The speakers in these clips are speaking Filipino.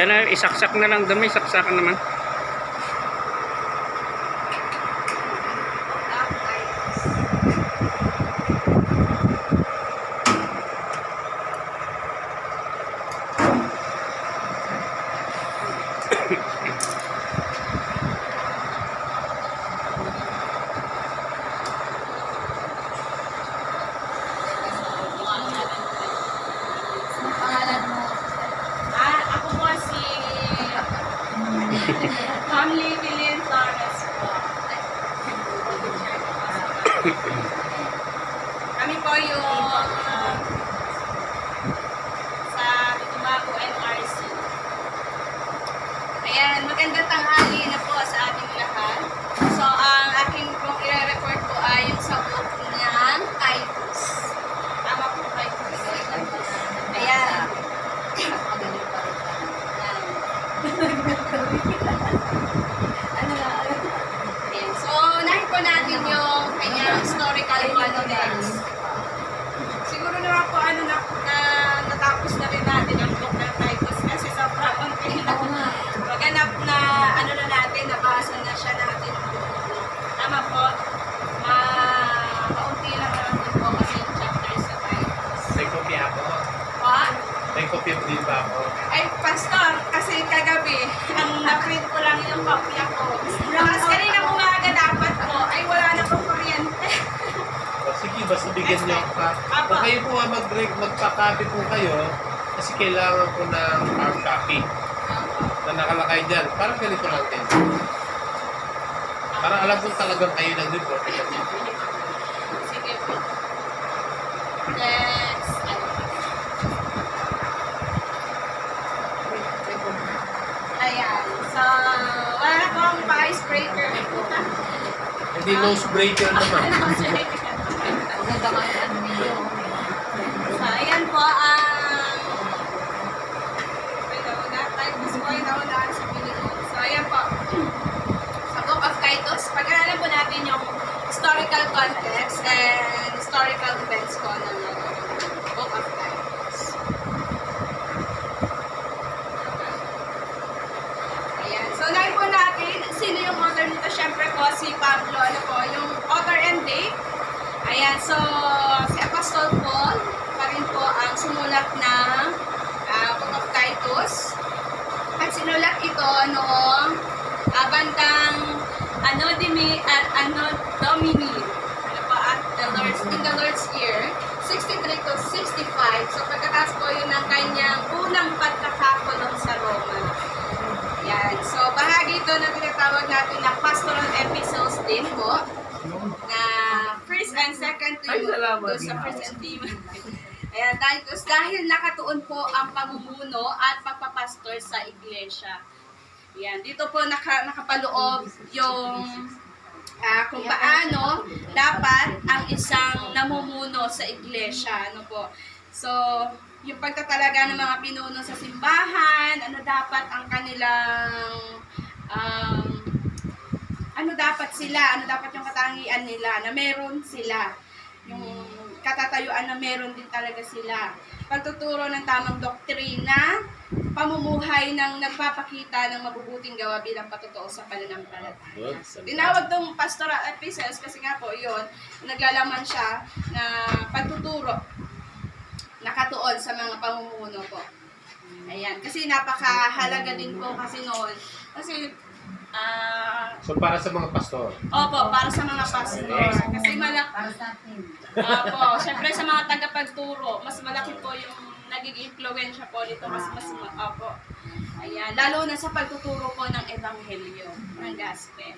Yan na, isaksak na lang doon. May saksakan naman. Family Billion Torres po. Kami po yung sa Tumago NRC. Ayan, magandang tanghali na po sa ating lahat. So, ang aking pong i-report po ay yung sa book ng Titus. Tama po kayo. Ayan. Ayan. So, unahin po natin yung kanyang historical context. Siguro naman po natapos na rin natin ang book ng Titus kasi sobrang konti na maganap na na natin, nabasa na siya natin. Tama po, maunti lang naman din po kasi yung chapters sa Titus. May kopya ako. What? May kopya din ba ako? Ay, Pastor, kasi kagabi, ang na-print ko lang yung kopya ko. Tapos kanina umaga dapat po, ay wala na pong kuryente. O sige, basta bigyan niyo ako pa. Kung kayo po magpa-copy po kayo, kasi kailangan ko ng hard copy na nakalakay dyan. Parang ganito lang din. Para alam ko talagang kayo ng report. Sige po. Let's, ayan. So, wala pong icebreaker. Hindi nose breaker naman. So, ayan po ang Titus po yung naunaan sa Pilipinas. So, ayan po. Sa Book of Titus, pag-aralan po natin yung historical context and historical events po ng Book of Titus. Ayan. So, unahin po natin, sino yung author nito? Siyempre po, si Pablo. Ano po, yung author and date. Ayan, so si Apostol Paul pa rin po ang sumulat ng Book of Titus. At sinulat ito noong bandang Anno Domini, ano po, at in the Lord's year, 63 to 65. So pagkatapos po yun ng kanyang unang pagkakakulong sa Roma. Yan. So bahagi ito na tinatawag natin na pastoral epistles din po. Na first and second Timothy, sa first and Timothy. Ayan, dahil nakatuon po ang pamumuno at pagpapastor sa iglesia. Ayan, dito po nakapaloob yung kung paano dapat ang isang namumuno sa iglesia. Ano po? So, yung pagtatalaga ng mga pinuno sa simbahan, ano dapat ang kanilang ano dapat sila, ano dapat yung katangian nila, na meron sila. Yung katatayuan na meron din talaga sila. Pagtuturo ng tamang doktrina, pamumuhay ng nagpapakita ng mabubuting gawa bilang patotoo sa pananampalataya. Tinawag tong pastoral epistles kasi nga po yun, naglalaman siya na pagtuturo nakatuon sa mga pamumuno po. Ayan, kasi napakahalaga din po kasi noon. Kasi So para sa mga pastor? Opo, para sa mga pastor. Kasi Opo, syempre sa mga tagapagturo, mas malaki po yung nagiging influensya po dito. Opo. Ayan, lalo na sa pagtuturo po ng ebanghelyo, ng gospel.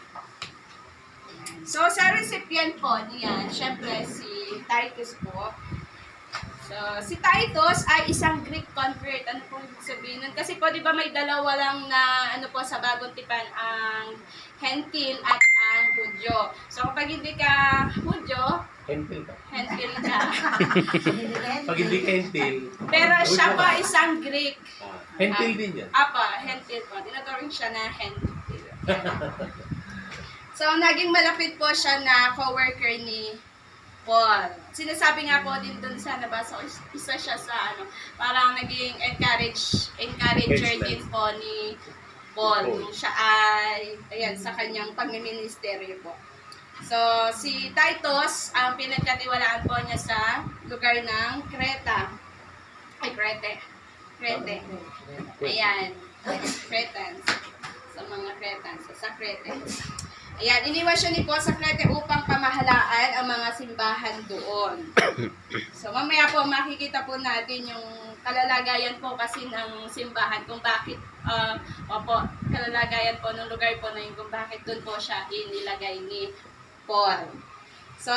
So, sa recipient po niyan, syempre si Titus po. So, si Titus ay isang Greek convert. Ano pong sabihin nun? Kasi po, di ba may dalawa lang na ano po sa bagong tipan, ang Hentil at ang Hudyo. So, kapag hindi ka Hudyo, Hentil ka. Hentil ka. Pag hindi ka hentil, Pero siya po isang Greek. hentil din yan. Apa, Hentil po. Tinaturing siya na Hentil. So, naging malapit po siya na co-worker ni Paul. Sinasabi nga po din doon sa nabasa ko, isa siya sa parang naging encourager din po ni Paul. Nung siya ay, ayan, sa kanyang pagmiministeryo po. So, si Titus, ang pinagkatiwalaan po niya sa lugar ng Crete. Ayan, Cretans. Sa mga Cretans, sa Crete. Ayan, iniwan siya ni Paul sa Crete upang pamahalaan ang mga simbahan doon. So, mamaya po makikita po natin yung kalalagayan po kasi ng simbahan kung bakit, kalalagayan po ng lugar po na yun kung bakit doon po siya inilagay ni Paul. So,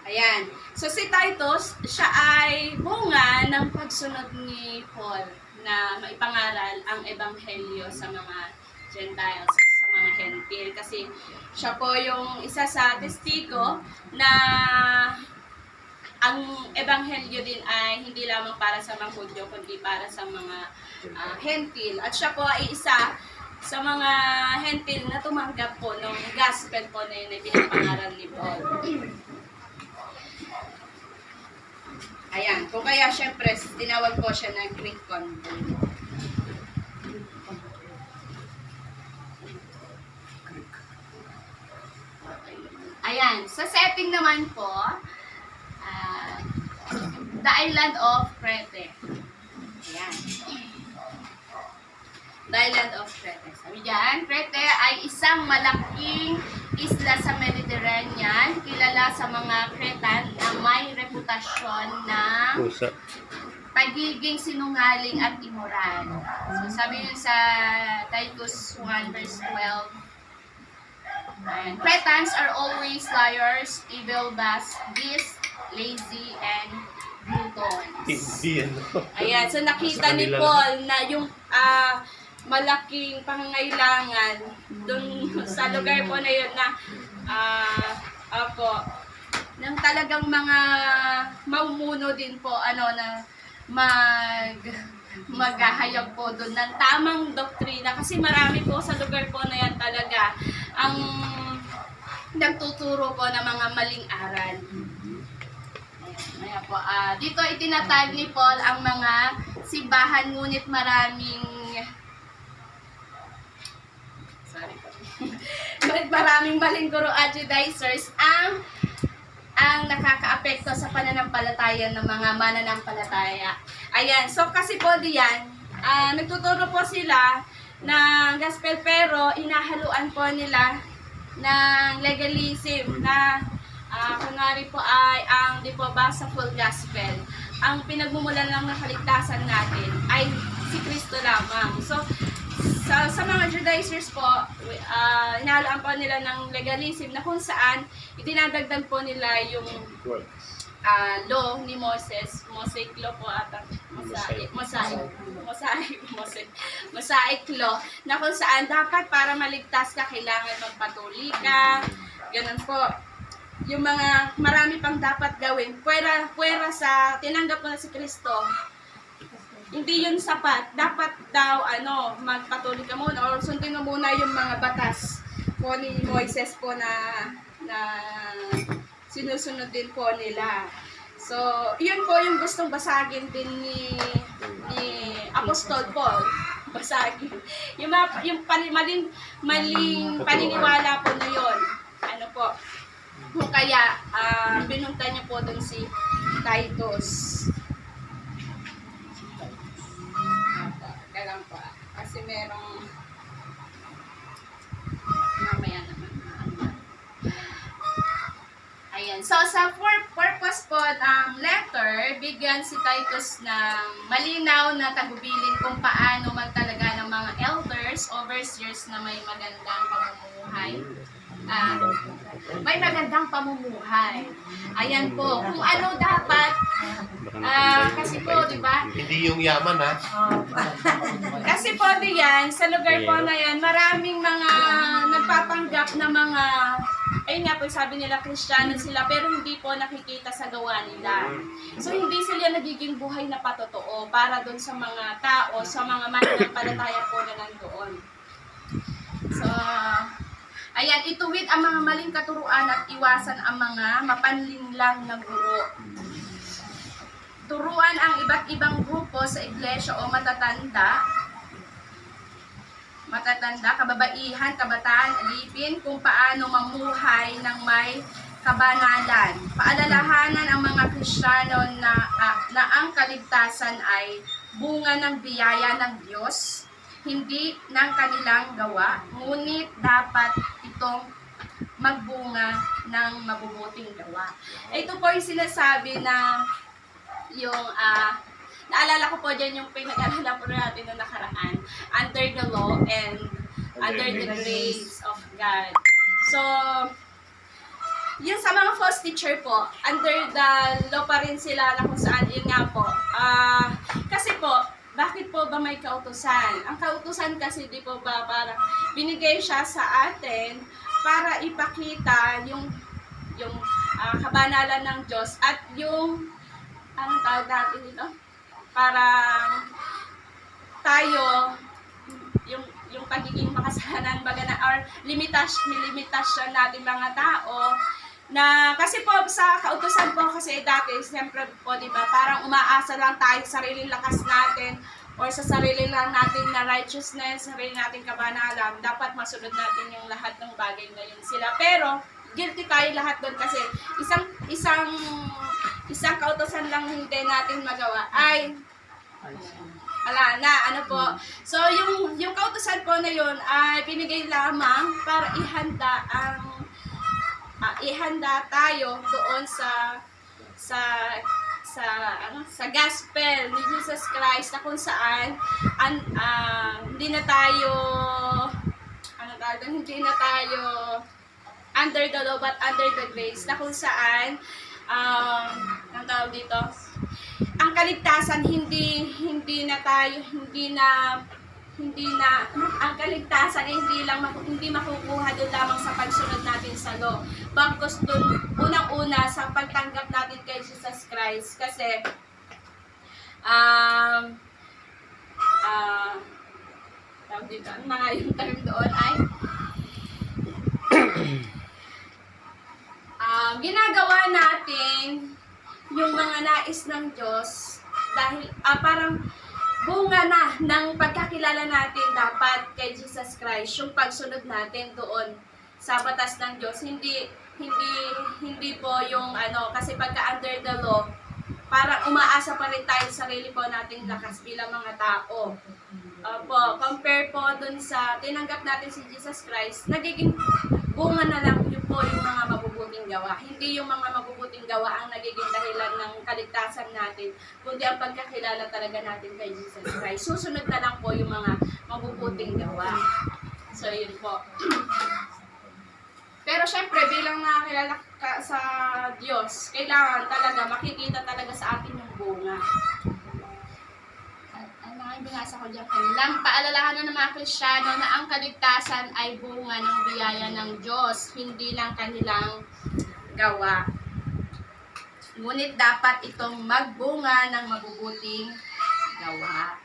ayan. So, si Titus, siya ay bunga ng pagsunod ni Paul na maipangaral ang ebanghelyo sa mga Gentiles, sa mga Hentil. Kasi siya po yung isa sa testigo na ang ebanghelyo din ay hindi lamang para sa mga Hudyo, kundi para sa mga Hentil. At siya po ay isa sa mga Hentil na tumanggap po ng gospel po na yun ay pinapangaral ni Paul. Ayan, kung kaya syempre tinawag po siya na Greek convert. Ayan, sa setting naman po, the island of Crete. Ayan. The island of Crete. Sabi dyan, Crete ay isang malaking isla sa Mediterranean, kilala sa mga Cretan na may reputasyon ng pagiging sinungaling at immoral. So sabi yun sa Titus 1 verse 12, and Cretans are always liars, evil beasts, lazy, and gluttons. Ayan, so nakita ni Paul na yung malaking pangangailangan dun sa lugar po na yun na ng talagang mga mamumuno din po na maghahayag po doon ng tamang doktrina kasi marami po sa lugar po na yan talaga ang nagtuturo po ng mga maling aral. Ayan po, dito itinatag ni Paul ang mga simbahan ngunit maraming maling guro at Judaizers ang nakakaapekto sa pananampalataya ng mga mananampalataya. Ayan, so kasi po diyan, nagtuturo po sila ng gospel pero inahaluan po nila ng legalism na kunwari po ay ang di po ba sa full gospel. Ang pinagmumulan lang ng kaligtasan natin ay si Kristo lamang. So, sa mga Judaizers po, inahaluan po nila ng legalism na kung saan idinadagdag po nila yung law ni Moses, Mosaic law po ata, Mosaic law, na kung saan dapat para maligtas ka, kailangan magpatuli ka, ganun po. Yung mga marami pang dapat gawin, puwera sa tinanggap mo na si Kristo, hindi yun sapat. Dapat daw, magpatuloy ka muna or sundin mo muna yung mga batas po ni Moises po na sinusunod din po nila. So, yun po yung gustong basagin din ni Apostol Paul. Basagin. Yung maling paniniwala po na yun. Ano po? Kung kaya, binunta niya po dun si Titus. Kailan po. Kasi merong mamaya naman. Ayan. So, sa purpose po ng letter, bigyan si Titus ng malinaw na tagubilin kung paano magtalaga ng mga elders, overseers na may magandang pamumuhay. May magandang pamumuhay. Ayan po. Kung ano dapat, kasi po, di ba? Hindi yung yaman, ha? Kasi po diyan, sa lugar po na yan, maraming mga nagpapanggap na mga, ayun nga po, sabi nila, Kristiyano sila, pero hindi po nakikita sa gawa nila. So, hindi sila nagiging buhay na patotoo para doon sa mga tao, sa mga mananampalataya po na nandoon. So, Ayan, ituwid ang mga maling katuruan at iwasan ang mga mapanlinlang na guro. Turuan ang iba't ibang grupo sa iglesia o matatanda, kababaihan, kabataan, alipin kung paano mamuhay ng may kabanalan. Paalalahanan ang mga Kristiyano na ang kaligtasan ay bunga ng biyaya ng Diyos, hindi ng kanilang gawa, ngunit dapat itong magbunga ng mabubuting gawa. Ito po yung sinasabi na yung, naalala ko po dyan yung pinag-alala po natin noong nakaraan, under the law and under the grace of God. So, yung sa mga false teacher po, under the law pa rin sila na kung saan, yun nga po. Kasi po, bakit po ba may kautusan? Ang kautusan kasi di po ba parang binigay siya sa atin para ipakita yung kabanalan ng Diyos at yung anong tawag natin dito? Parang tayo yung pagiging makasalanan baga na or limitasyon natin mga tao na kasi po sa kautusan po kasi dati siyempre po di ba parang umaasa lang tayo sa sariling lakas natin or sa sarili lang natin na righteousness, sarili natin kabanalan, dapat masunod natin yung lahat ng bagay na yun sila. Pero guilty tayo lahat doon kasi isang kautusan lang hindi natin magawa ay wala na, ano po. So, yung kautusan po na yun ay binigay lamang para ihanda tayo doon sa gospel ni Jesus Christ na kung saan hindi na tayo under the law but under the grace na kung saan ang tawag dito ang kaligtasan hindi ang kaligtasan ay hindi makukuha doon lamang sa pagsunod natin sa law. Bagkus doon unang-una sa pagtanggap natin kay Jesus Christ kasi tawag dito, ang mga yung term doon ay ginagawa natin yung mga nais ng Diyos dahil parang bunga na ng pagkakilala natin dapat kay Jesus Christ, yung pagsunod natin doon sa batas ng Diyos. Hindi po yung kasi pagka under the law, parang umaasa pa rin tayo sa sarili po nating lakas bilang mga tao. Compare po dun sa tinanggap natin si Jesus Christ, nagiging bunga na lang yun po yung mga mabubuting gawa. Hindi yung mga mabubuting gawa ang nagiging dahilan ng kaligtasan natin, kundi ang pagkakilala talaga natin kay Jesus Christ. Susunod na lang po yung mga mabubuting gawa. So, yun po. Pero syempre, bilang nakakilala ka sa Diyos, kailangan talaga, makikita talaga sa atin yung bunga. Binasa ko dyan kanilang paalalahanan ng mga Kristiyano na ang kaligtasan ay bunga ng biyaya ng Diyos, hindi lang kanilang gawa. Ngunit dapat itong magbunga ng mabubuting gawa.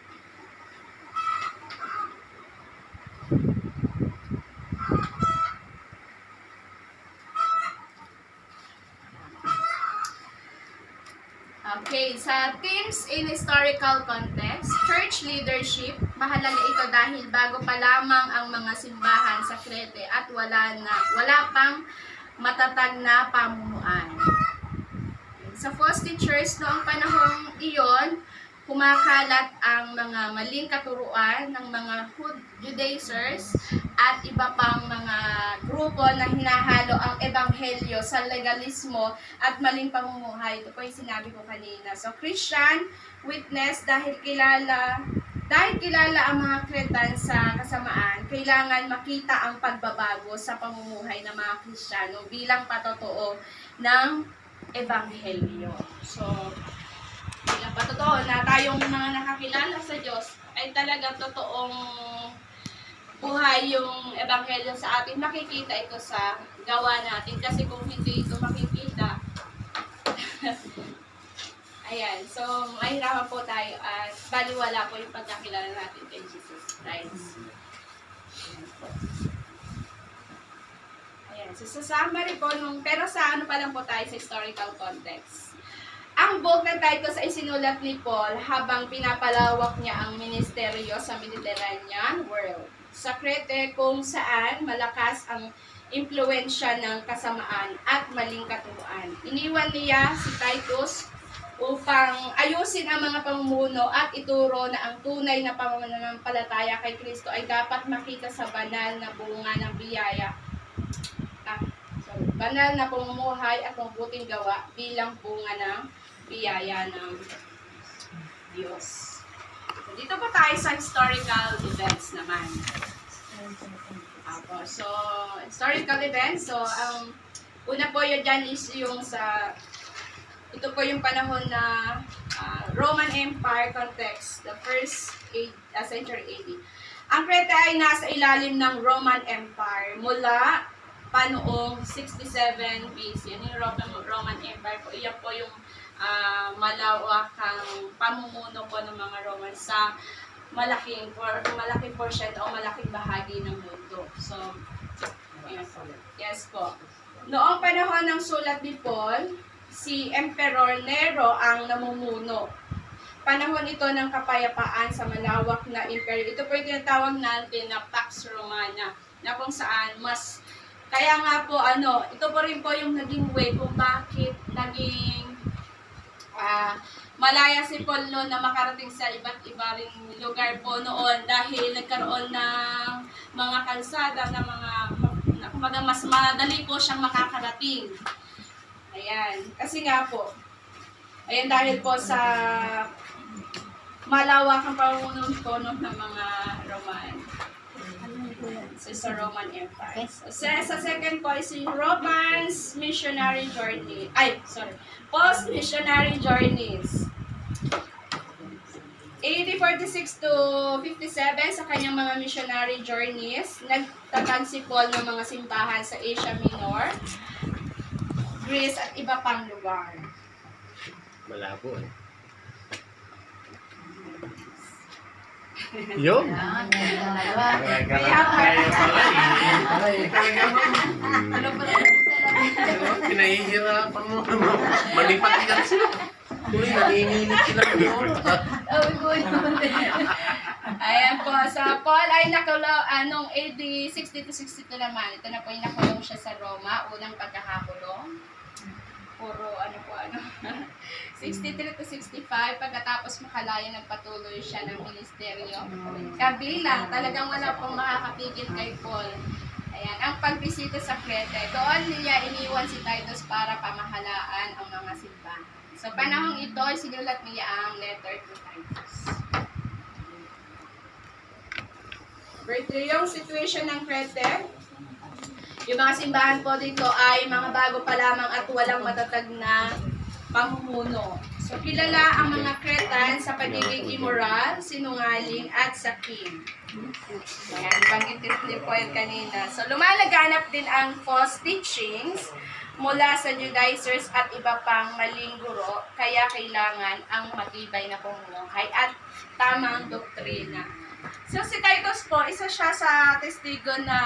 Okay, sa themes in historical context, church leadership, mahalaga ito dahil bago pa lamang ang mga simbahan sa Crete at wala pang matatag na pamunuan. Sa false teachers noong panahong iyon, kumakalat ang mga maling katuruan ng mga Judaizers at iba pang mga grupo na hinahalo ang ebanghelyo sa legalismo at maling pamumuhay. Ito po yung sinabi ko kanina. So, Christian witness dahil kilala ang mga Cretan sa kasamaan, kailangan makita ang pagbabago sa pamumuhay ng mga Kristiyano bilang patotoo ng ebanghelyo. So, bilang patotoo na tayong mga nakakilala sa Diyos ay talagang totoong buhay yung ebanghelyo sa atin. Makikita ito sa gawa natin kasi kung hindi ito makikita ayan, so mahirapan po tayo at baliwala po yung pagkakilala natin kay Jesus Christ. Ayan. So, sa summary po, pero sa ano pa lang po tayo sa historical context. Ang book ng Titus ay sinulat ni Paul habang pinapalawak niya ang ministeryo sa Mediterranean world. Sa Crete kung saan malakas ang impluensya ng kasamaan at maling katuruan. Iniwan niya si Titus upang ayusin ang mga pamumuno at ituro na ang tunay na pananampalataya kay Kristo ay dapat makita sa banal na bunga ng biyaya. Banal na pamumuhay at mabuting gawa bilang bunga ng biyaya ng Diyos. So, dito po tayo sa historical events naman. So, historical events. So, ang una po yun dyan is yung ito po yung panahon na Roman Empire context, the first century AD. Ang Crete ay nasa ilalim ng Roman Empire mula noong 67 BC. Yung Roman Empire po, iyan po yung malawakang pamumuno po ng mga Roman sa malaking portion o malaking bahagi ng mundo. So, ayan po. Yes po. Noong panahon ng sulat ni Paul, si Emperor Nero ang namumuno. Panahon ito ng kapayapaan sa malawak na imperyo. Ito po yung tinatawag natin na Pax Romana, na kung saan kaya nga po ito po rin po yung naging way kung bakit naging malaya si Paul noon na makarating sa iba't iba ring lugar po noon dahil nagkaroon ng mga kalsada na mas madali po siyang makakarating. Ayan. Kasi nga po, ayan dahil po sa malawakang pamumuno po ng mga Roman. Sa Roman Empire. Sa second po is Romans missionary journey. Post-missionary journeys. AD 46 to 57 sa kanyang mga missionary journeys, nagtatag si Paul ng mga simbahan sa Asia Minor, Greece at iba pang lugar. Malabo eh. Yun. Kaya Pinahihirapan mo. Malipat yan sila. Tuloy, nanginginig sila yun. Ayan po, sa Paul ay nakulong, noong AD 60 to 62 naman, ito na po yung nakulong siya sa Roma, unang pagkakakulong. Puro 63 to 65, pagkatapos makalaya nagpatuloy siya ng ministeryo. Kabilang, talagang wala pong makakapigil kay Paul. Ayan, ang pagbisita sa Crete, doon niya iniwan si Titus para pamahalaan ang mga simbahan. So, panahong ito, sinulat niya ang letter to Titus. Yung situation ng Crete, yung mga simbahan po dito ay mga bago pa lamang at walang matatag na pamumuno. So, kilala ang mga Cretan sa pagiging immoral, sinungaling, at sakim. Ayan, banggit ni Paul kanina. So, lumalaganap din ang false teachings mula sa Judaizers at iba pang maling guro, kaya kailangan ang matibay na pamumuhay at tamang doktrina. So, si Titus po, isa siya sa testigo na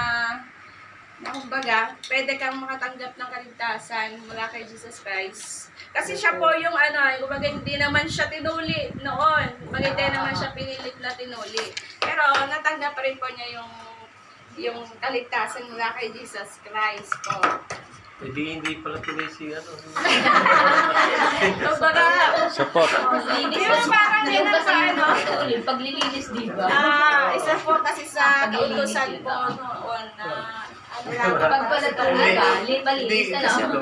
kumbaga, pwede kang makatanggap ng kaligtasan mula kay Jesus Christ. Kasi siya po yung kumbaga hindi naman siya tinuli noon. Kumbaga hindi naman siya pinilit na tinuli. Pero natanggap pa rin po niya yung kaligtasan mula kay Jesus Christ po. Hindi pala tuloy si Kumbaga, Support. di ba parang yun ang sa paglilinis, di ba? isa po kasi sa kautusan po noon na Pag pala talaga, malinis na kasi lang.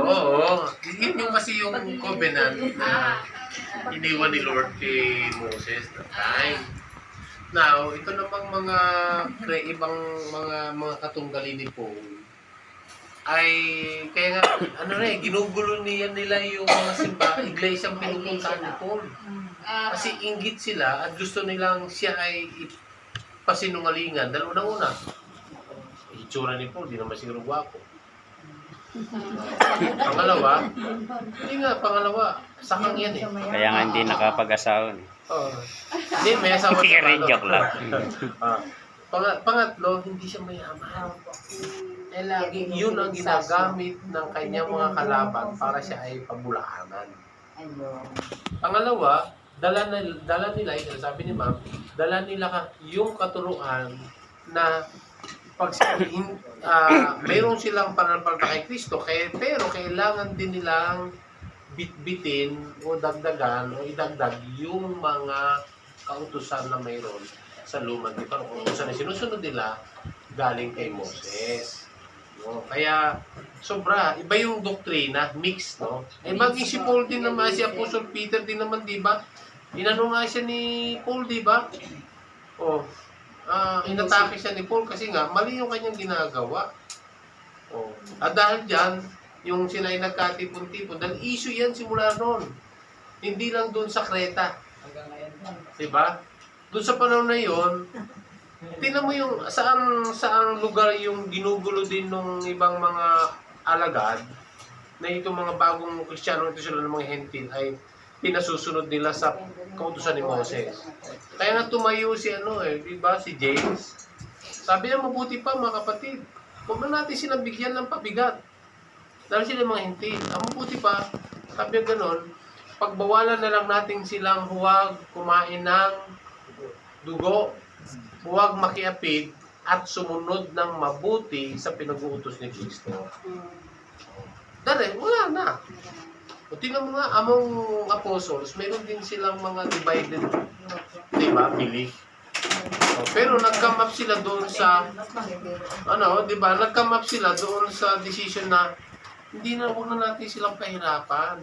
yun yung kasi yung covenant na iniwan ni Lord kay Moses na time. Now, ito namang ibang mga katunggali ni Paul ay kaya nga ginugulo nila yung mga simbahan, iglesia ang pinupuntahan ni Paul. Kasi inggit sila at gusto nilang siya ay pasinungalingan. Dahil una, itsura ni Paul, di naman siguro gwapo. Pangalawa, sakang yan eh. Kaya nga hindi nakapag-asawa. Hindi, may asawa siya. Joke lang. Pangatlo, hindi siya mayaman. eh lagi yun ang ginagamit ng kanyang mga kalaban para siya ay pabulaanan. Ayun. Pangalawa, dala nila, ito sabi ni ma'am, dala nila yung katuruan na pag mayroon silang pananampalataya kay Kristo, pero kailangan din nilang bitbitin o dagdagan o idagdag yung mga kautusan na mayroon sa lumang tipan. O kautusan na sinusunod nila galing kay Moses. No? Kaya sobra, iba yung doktrina, mix, no? Eh maging si Paul din naman, si Apostle Peter din naman, di ba? Inano nga siya ni Paul, di ba? Oh, inatake siya ni Paul kasi nga mali yung kanyang ginagawa. Oh, at dahil diyan, yung sila ay nagkatipon-tipon, dahil issue yan simula noon. Hindi lang doon sa Creta. Di ba? Doon sa panahon na yon, tingnan mo yung saan lugar yung ginugulo din ng ibang mga alagad na itong mga bagong Kristiyano, ito sila ng mga hentil ay pinasusunod nila sa kautusan ni Moses. Kaya nga tumayo si di ba, si James. Sabi niya, mabuti pa mga kapatid, huwag na natin silang bigyan ng pabigat. Dahil sila mga hentil. Ang mabuti pa, sabi niya ganon, pagbawalan na lang natin silang huwag kumain ng dugo, huwag makiapid at sumunod ng mabuti sa pinag-uutos ni Kristo. Dahil, wala na. O tingnan mo nga, among apostles, meron din silang mga divided, di ba, belief. Pero nag-come up sila doon sa, di ba, nag-come up sila doon sa decision na hindi na, huwag na natin silang pahirapan.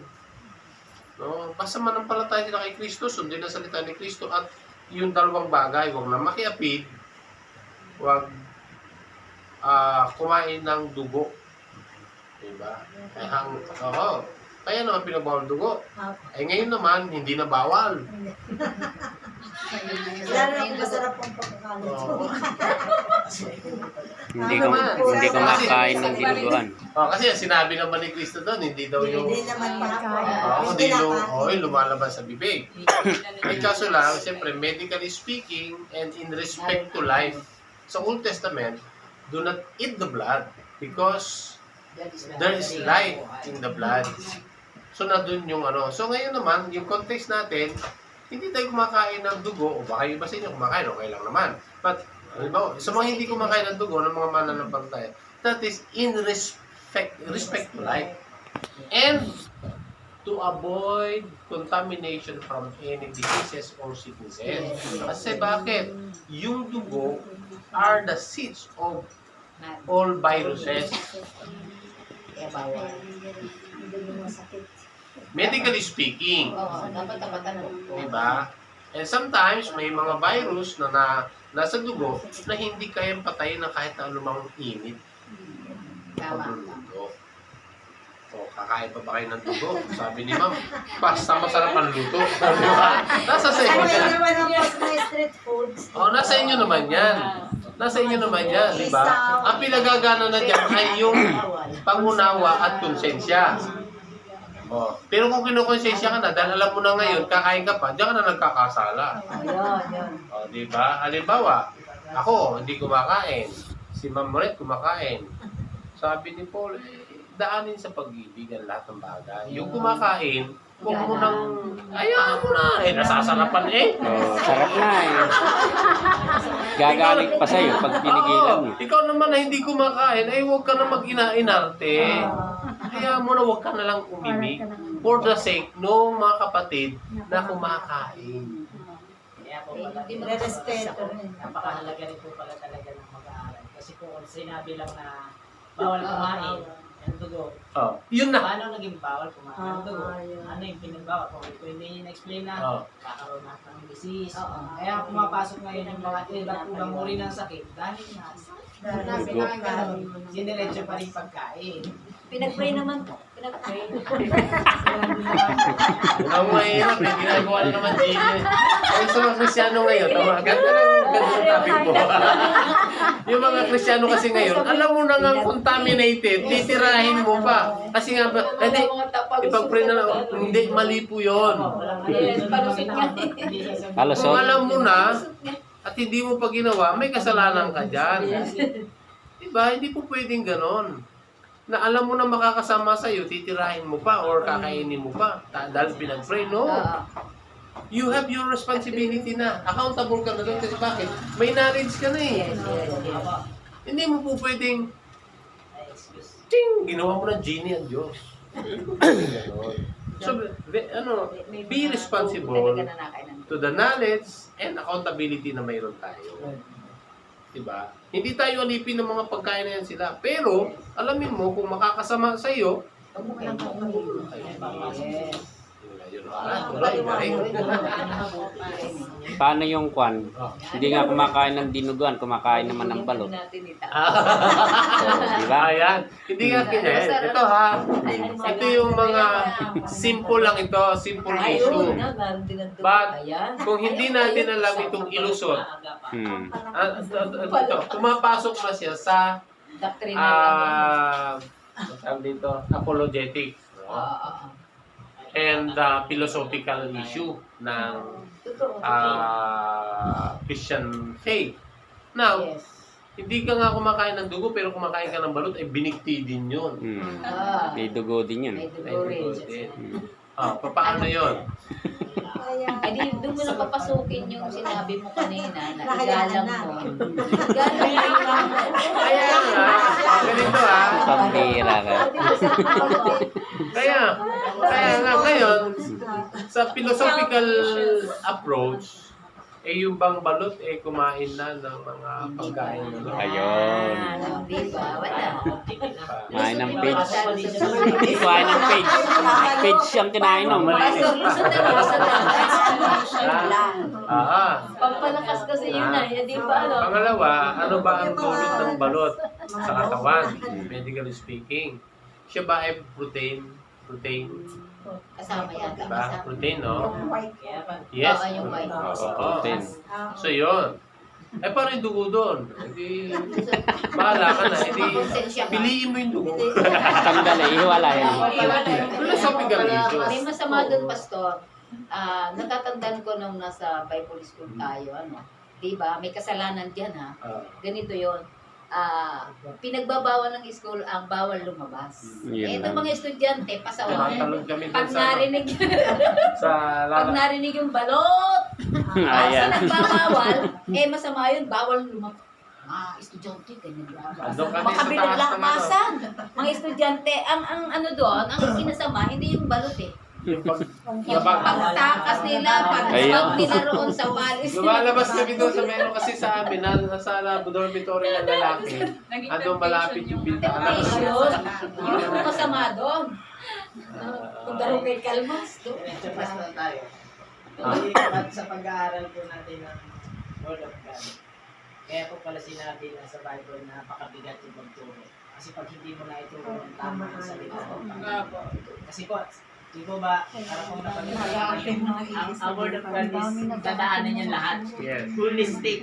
No? Basta manampalataya sila kay Kristo, sundin ang salita ni Kristo at yung dalawang bagay, huwag na makiapid, huwag kumain ng dugo. Diba? Kaya naman pinabawal dugo. Ngayon naman, hindi na bawal. Lalo na kung masarap ang pagkakalit. Hindi ko makain ng dinuguan. Kasi sinabi naman ni Kristo doon, hindi daw yung Hindi naman hindi lumalabas sa bibig. Ay kaso lang, siyempre, medically speaking and in respect to life, sa Old Testament, do not eat the blood because there is life in the blood. So, na dun yung So, ngayon naman, yung context natin, hindi tayo kumakain ng dugo, o baka iba sa inyo kumakain, okay lang naman. But, sa mga hindi kumakain ng dugo, ng mga mananampalataya, that is in respect to life. And to avoid contamination from any diseases or sicknesses. Kasi bakit? Yung dugo are the seeds of all viruses. Kaya bawal. Medically speaking. Oo, dapat tapatan mo. Diba? And sometimes, may mga virus na nasa dugo na hindi kayang patayin ng kahit na anumang init. Tama. Pagluluto. So, kakain pa ba kayo ng dugo? Sabi ni ma'am, basta masarap ang luto. Nasa sa inyo yan. naman ang street foods. Nasa inyo naman yan. Nasa inyo naman yan, di ba? Ang pinagagana na dyan ay yung pangunawa at konsensya. Pero kung kinukonsensya ka na, dahil alam mo na ngayon, kakain ka pa, diyan ka na nagkakasala. Ayun. Di ba? Halimbawa, ako, hindi kumakain. Si Ma'am Moret kumakain. Sabi ni Paul, daanin sa pag-ibig ang lahat ng bagay. Yung kumakain, huwag mo nang, ayaw mo na. Nasasarapan Sarap na eh. Gagalit pa sa'yo pag pinigilan mo. Ikaw naman na hindi kumakain, ay huwag ka na mag-ina-inarte. Kaya mo na huwag ka na lang umimik. For the sake no mga kapatid na kumakain. Kaya po pala, Respeto rin. napakahalaga rin po pala talaga ng mag-aaral. Kasi po kung sinabi lang na bawal kumain ng dugo, Yun na. paano naging bawal kumain ng dugo? Ayun. Ano yung pinagbawal? Kung hindi niya na-explain na, kakaroon na ng disease. Oo. Kaya pumapasok ngayon yung mga iba't ibang uri ng sakit dahil nga siniretso pa rin pagkain. Pinag-pray naman po. Pinag-pray. Ang mahirap, ginagawa na naman din. Ay, sa mga Kristyano ngayon, ganda ng topic po. Yung mga Kristyano kasi ngayon, alam mo na nga contaminated, titirahin mo pa. Kasi nga, hindi, ipag-pray na lang, hindi, mali po yun. Palusot. Kung alam mo na, at hindi mo pa ginawa, may kasalanan ka dyan. Diba? Hindi po pwedeng ganon. Na alam mo na makakasama sa'yo, titirahin mo pa or kakainin mo pa. Dahil pinag-pray, no. You have your responsibility na. Accountable ka na doon. Kasi bakit? May knowledge ka na eh. Hindi mo po pwedeng, ting, ginawa mo ng genie ang Diyos. Ganon. So, be responsible to the knowledge and accountability na mayroon tayo. Diba? Hindi tayo alipin ng mga pagkain na yan sila. Pero, alamin mo, kung makakasama sa iyo, Paano yung kwan? Hindi nga kumakain ng dinuguan, kumakain naman ng balot. Diba? Ayan. Hindi nga kanya. Ito ha. Ito yung mga simple lang ito. Simple issue. But, kung hindi natin alam itong ilusot, ito, pumapasok na siya sa dito, apologetics. And philosophical issue ng Christian faith. Now, hindi ka nga kumakain ng dugo pero kumakain ka ng balot, ay binikti din yun. May dugo din yun. Ay, dugo din. Paano yun? Ay, di, doon mo na papasukin yung sinabi mo kanina na igalang mo. Igalang mo. Kaya nga, ganito Pambira ka. Kaya nga ngayon, sa philosophical approach, yung bang balot kumain na ng mga pagkain na Ayun. Diba? Wala. Kumain ng page. Kumain ng page. Page siyang kinain mo. Pastor, gusto na sa Pampalakas kasi yun na. Di ba ano? Pangalawa, ano ba ang dulot ng balot sa katawan, medically speaking? Siya ba ay protein? Kasama yan. Diba? Protein, no? Yes. Yes. Yung white. Protein. So, yun. Parang yung dugo doon. Hindi, bahala ka na. Hindi, piliin mo yung dugo. Tanggal eh. Iwala yan. Philosophical issues. May masama doon, Pastor. Natatandaan ko nung nasa Bible school tayo, diba? May kasalanan dyan, Ganito yon. Pinagbabawal ng school ang bawal lumabas. Itong mga estudyante, pasaway. Tumatalon kami Pag doon sa, narinig, sa pag narinig yung balot, sa Ayan. nagbabawal, masama yun, bawal lumabas. Estudyante, ganyan ba? Andun kami Baka sa taas ng binaglakbasan. Mga estudyante, ang ano doon, ang sinasama, hindi yung balot yung Yung pagtakas nila, pag-stop nila roon sa walis. lumalabas kami doon sa meron kasi sa amin, sa dormitory ng lalaki. Andun malapit yung bintana. Temptation. Yun yung masama doon. Kung garo kay Kalmas, doon. Mas na tayo. Sa pag-aaral po natin ng Word of God, kaya po pala sinabi na sa Bible na napakabigat yung pagturo. Kasi pag hindi mo na ituro ng tama ang salita, kasi po, di po ba, para kung ang Word of God is dadaanan niya lahat. Yes. Holistic.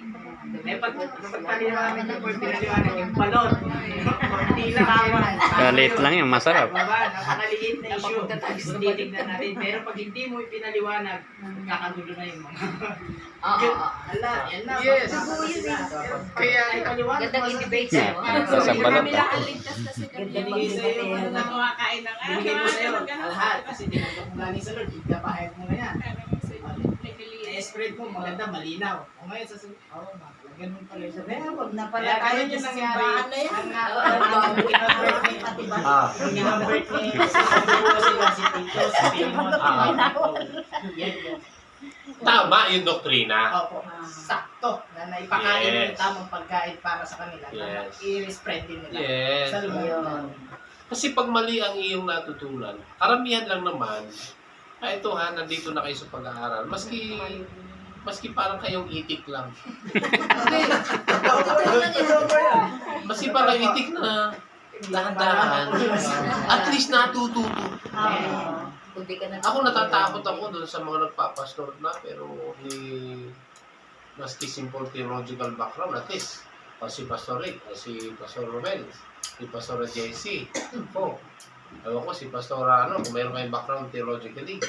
Pagpaliwanag ng Word, pinaliwanag yung balon. Hindi lang tama. Kalit lang yung masarap. Napakaliit na issue. Hindi tignan natin. Pero pag hindi mo ipinaliwanag, kakagulo na yung mga. Ala, yan lang. Yes. Kaya ipaliwanag Gandang mo i-debate sa sa'yo. Sa balot. binigay sa'yo na kumakain ng binigay mo sa'yo lahat. Kasi di mo galing sa Lord, ikapahayag mo na yan. I-spread mo, maganda, malinaw. O ngayon, ganun pala yung sabi. Huwag na pala Kaya tayo ganun yung sa nangyari. simbahan na yan. Ginambert ni sila si Tito, si Pilimon. Yan yun. Tama yung doktrina. Opo, sakto na naipakain mo yung Yes. tamang pagkain para sa kanila. Na Yes. i-spread din nila. Yes. Sa loob. Kasi pag mali ang iyong natutunan, karamihan lang naman, ito nandito na kayo sa pag-aaral. Maski parang kayong itik lang. Maski parang itik na dahan-dahan. At least natututo. Ako natatakot ako doon sa mga nagpapastor na pero maski simple theological background at least. Si Pastor Rick, si Pastor Romel, si Pastor JC. Ewan ko si Pastor kung mayroon kayong background theologically.